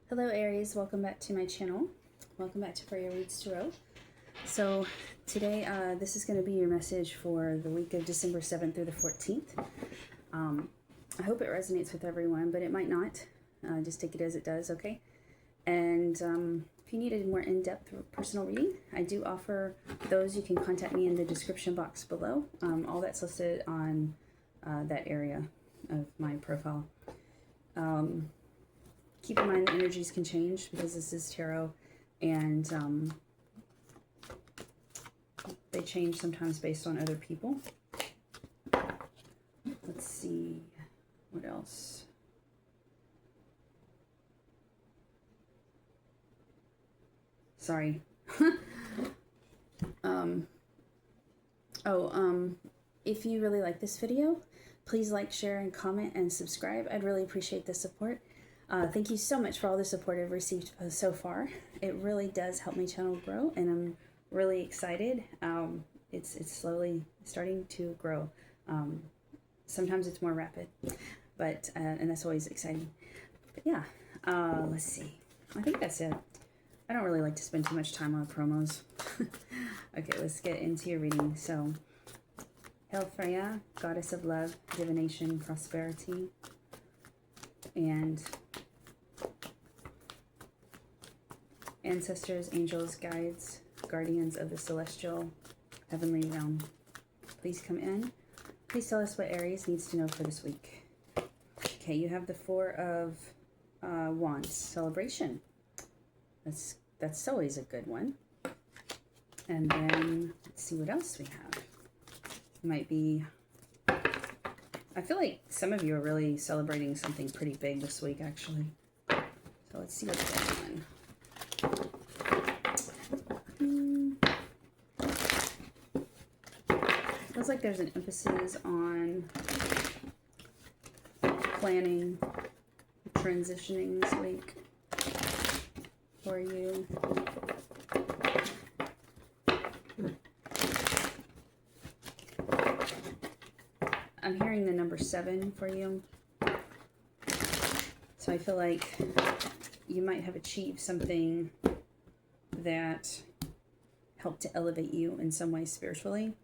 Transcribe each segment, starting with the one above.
Hello Aries, welcome back to my channel. Welcome back to Prayer Reads Tarot. So today this is going to be your message for the week of December 7th through the 14th. I hope it resonates with everyone, but it might not. Just take it as it does, okay? And if you need a more in-depth personal reading, I do offer those. You can contact me in the description box below. All that's listed on that area of my profile. Keep in mind the energies can change because this is tarot, and they change sometimes based on other people. Let's see, what else? Sorry. If you really like this video, please like, share, and comment, and subscribe. I'd really appreciate the support. Thank you so much for all the support I've received so far. It really does help my channel grow, and I'm really excited. It's slowly starting to grow. Sometimes it's more rapid, but and that's always exciting. But yeah, let's see. I think that's it. I don't really like to spend too much time on promos. Okay, let's get into your reading. So, Hail Freya, goddess of love, divination, prosperity, and ancestors, angels, guides, guardians of the celestial heavenly realm. Please come in. Please tell us what Aries needs to know for this week. Okay, you have the Four of Wands, celebration. That's always a good one. And then let's see what else we have. Might be, I feel like some of you are really celebrating something pretty big this week, actually. So let's see what's going on. Feels like there's an emphasis on planning, transitioning this week for you. I'm hearing the number 7 for you. So I feel like you might have achieved something that helped to elevate you in some way spiritually.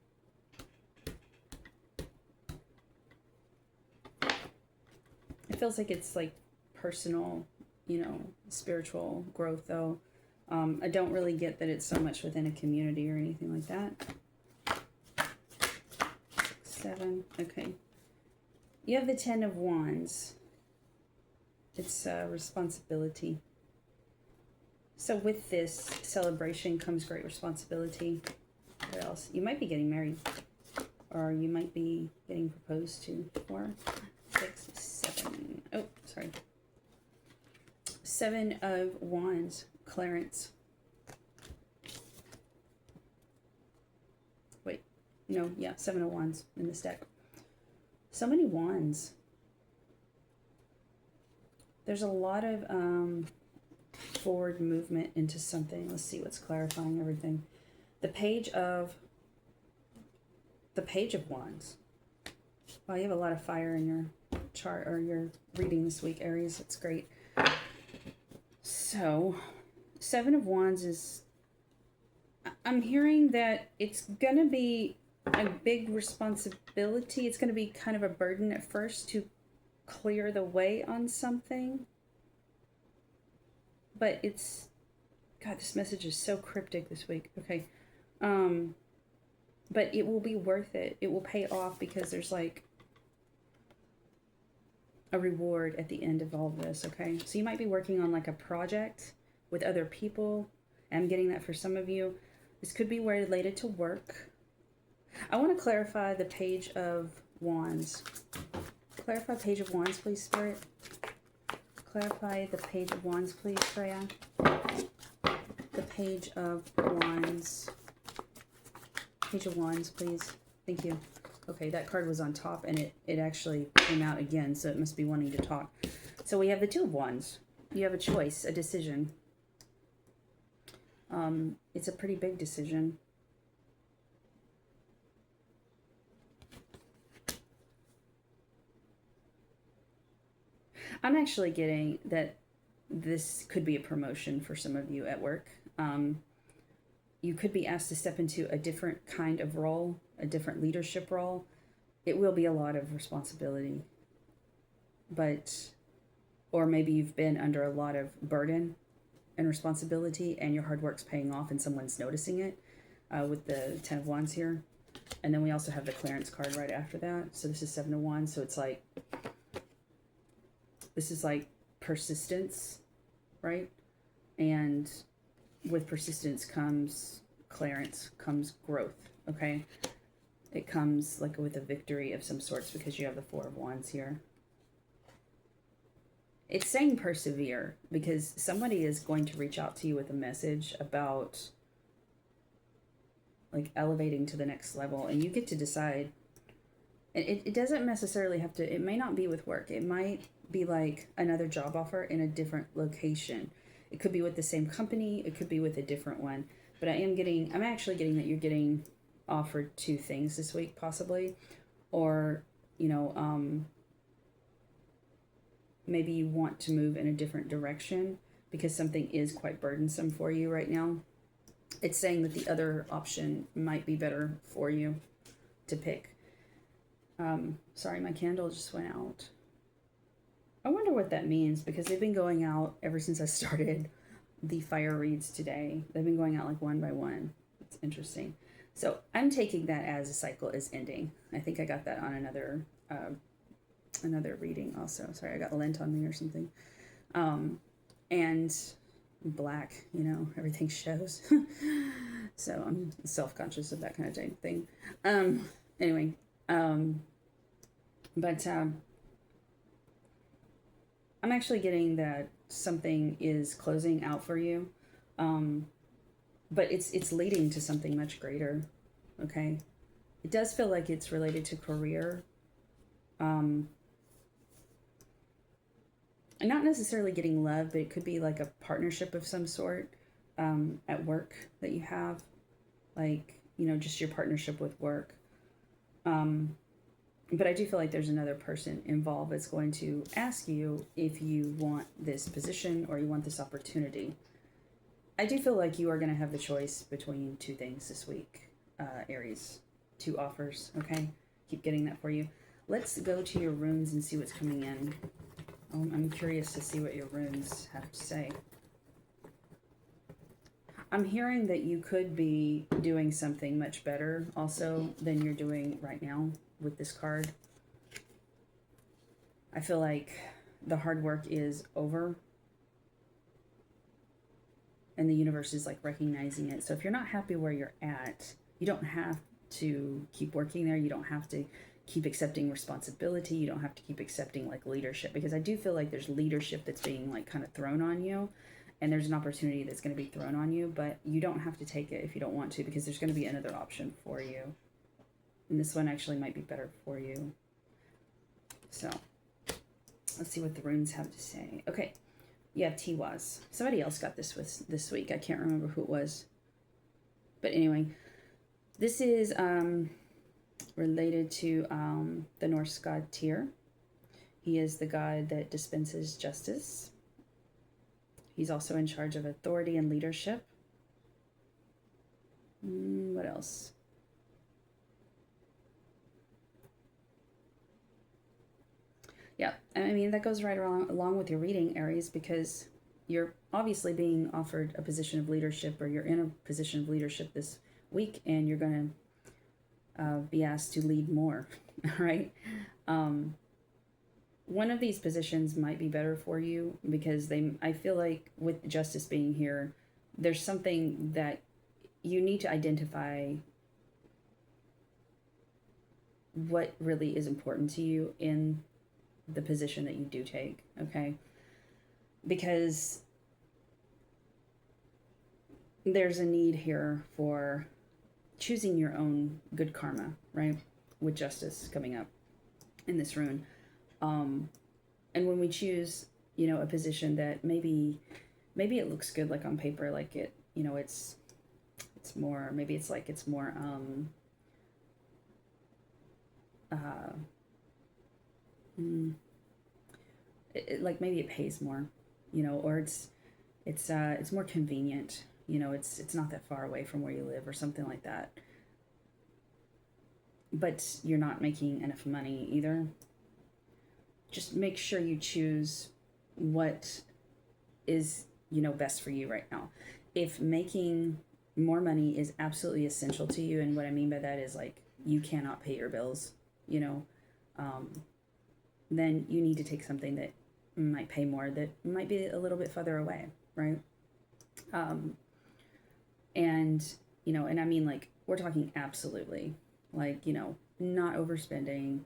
It feels like it's like personal, spiritual growth, though. I don't really get that it's so much within a community or anything like that. 7, okay. You have the 10 of Wands. It's responsibility. So with this celebration comes great responsibility. What else? You might be getting married, or you might be getting proposed to. 4, 6, 7. Oh, sorry. 7 of Wands, Clarence. Wait, no, yeah, 7 of Wands in this deck. So many wands. There's a lot of forward movement into something. Let's see what's clarifying everything. The Page of Wands. Well, you have a lot of fire in your chart or your reading this week, Aries. That's great. So, 7 of Wands is, I'm hearing that it's going to be a big responsibility. It's going to be kind of a burden at first to clear the way on something. But it's, God, this message is so cryptic this week. Okay. But it will be worth it. It will pay off because there's like a reward at the end of all of this, okay? So you might be working on like a project with other people. I'm getting that for some of you. This could be related to work. I want to clarify the Page of Wands. Clarify Page of Wands, please, Spirit. Clarify the Page of Wands, please, Freya. The Page of Wands. Page of Wands, please. Thank you. Okay, that card was on top, and it actually came out again, so it must be wanting to talk. So we have the 2 of Wands. You have a choice, a decision. It's a pretty big decision. I'm actually getting that This could be a promotion for some of you at work. You could be asked to step into a different kind of role, a different leadership role. It will be a lot of responsibility, or maybe you've been under a lot of burden and responsibility, and your hard work's paying off and someone's noticing it, with the 10 of Wands here. And then we also have the clearance card right after that. So this is 7 of Wands. So it's like, this is like persistence, right? And with persistence comes clearance, comes growth, okay? It comes like with a victory of some sorts because you have the 4 of Wands here. It's saying persevere because somebody is going to reach out to you with a message about like elevating to the next level, and you get to decide. And it doesn't necessarily have to, it may not be with work. It might be like another job offer in a different location. It could be with the same company. It could be with a different one. But I'm actually getting that you're getting offered 2 things this week, possibly. Or, you know, maybe you want to move in a different direction because something is quite burdensome for you right now. It's saying that the other option might be better for you to pick. Sorry, my candle just went out. I wonder what that means because they've been going out ever since I started the fire reads today. They've been going out like one by one. It's interesting. So I'm taking that as a cycle is ending. I think I got that on another reading also. Sorry, I got lint on me or something. And black, you know, everything shows. So I'm self-conscious of that kind of thing. Anyway, but I'm actually getting that something is closing out for you, but it's leading to something much greater. Okay, it does feel like it's related to career, and not necessarily getting love, but it could be like a partnership of some sort at work that you have, like, you know, just your partnership with work. But I do feel like there's another person involved that's going to ask you if you want this position or you want this opportunity. I do feel like you are going to have the choice between 2 things this week, Aries. 2 offers, okay? Keep getting that for you. Let's go to your runes and see what's coming in. I'm curious to see what your runes have to say. I'm hearing that you could be doing something much better also than you're doing right now with this card. I feel like the hard work is over and the universe is like recognizing it. So if you're not happy where you're at, you don't have to keep working there. You don't have to keep accepting responsibility. You don't have to keep accepting like leadership, because I do feel like there's leadership that's being like kind of thrown on you, and there's an opportunity that's going to be thrown on you, but you don't have to take it if you don't want to, because there's going to be another option for you. And this one actually might be better for you. So let's see what the runes have to say. Okay. You have Tiwaz. Somebody else got this week. I can't remember who it was. But anyway, this is related to the Norse god Tyr. He is the god that dispenses justice. He's also in charge of authority and leadership. What else? Yeah, I mean, that goes right along with your reading, Aries, because you're obviously being offered a position of leadership, or you're in a position of leadership this week, and you're going to be asked to lead more, right? One of these positions might be better for you because I feel like with justice being here, there's something that you need to identify what really is important to you in the position that you do take, okay? Because there's a need here for choosing your own good karma, right? With justice coming up in this rune. And when we choose, you know, a position that maybe it looks good, like on paper, like it, you know, it's more, maybe it's like it's more, like maybe it pays more, or it's more convenient, it's not that far away from where you live or something like that. But you're not making enough money either. Just make sure you choose what is, best for you right now. If making more money is absolutely essential to you, and what I mean by that is like you cannot pay your bills, then you need to take something that might pay more, that might be a little bit further away, right? And I mean, like, we're talking absolutely, like, not overspending,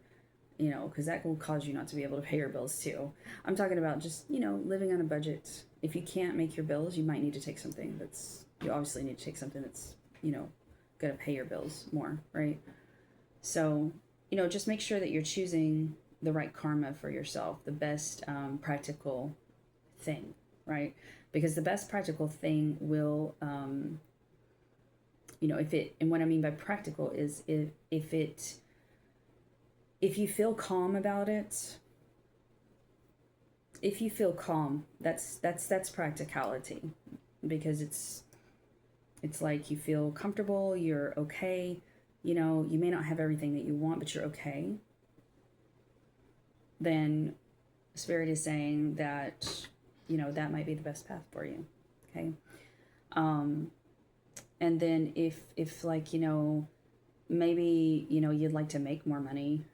because that will cause you not to be able to pay your bills too. I'm talking about just, living on a budget. If you can't make your bills, you might need to take something you obviously need to take something that's, going to pay your bills more, right? So, just make sure that you're choosing the right karma for yourself, the best practical thing, right? Because the best practical thing will, and what I mean by practical is if you feel calm about it, if you feel calm, that's practicality, because it's like you feel comfortable, you're okay, you may not have everything that you want, but you're okay. Then Spirit is saying that, that might be the best path for you. Okay. And then if like, maybe, you'd like to make more money,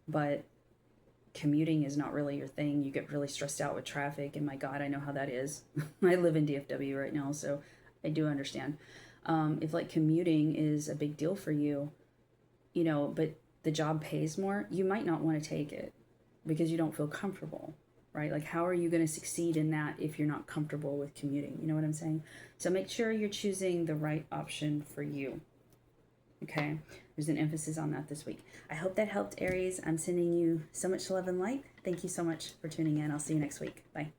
but commuting is not really your thing. You get really stressed out with traffic, and my God, I know how that is. I live in DFW right now, so I do understand. If like commuting is a big deal for you, but the job pays more, you might not want to take it because you don't feel comfortable, right? Like, how are you going to succeed in that if you're not comfortable with commuting? You know what I'm saying? So make sure you're choosing the right option for you. Okay, there's an emphasis on that this week. I hope that helped, Aries. I'm sending you so much love and light. Thank you so much for tuning in. I'll see you next week. Bye.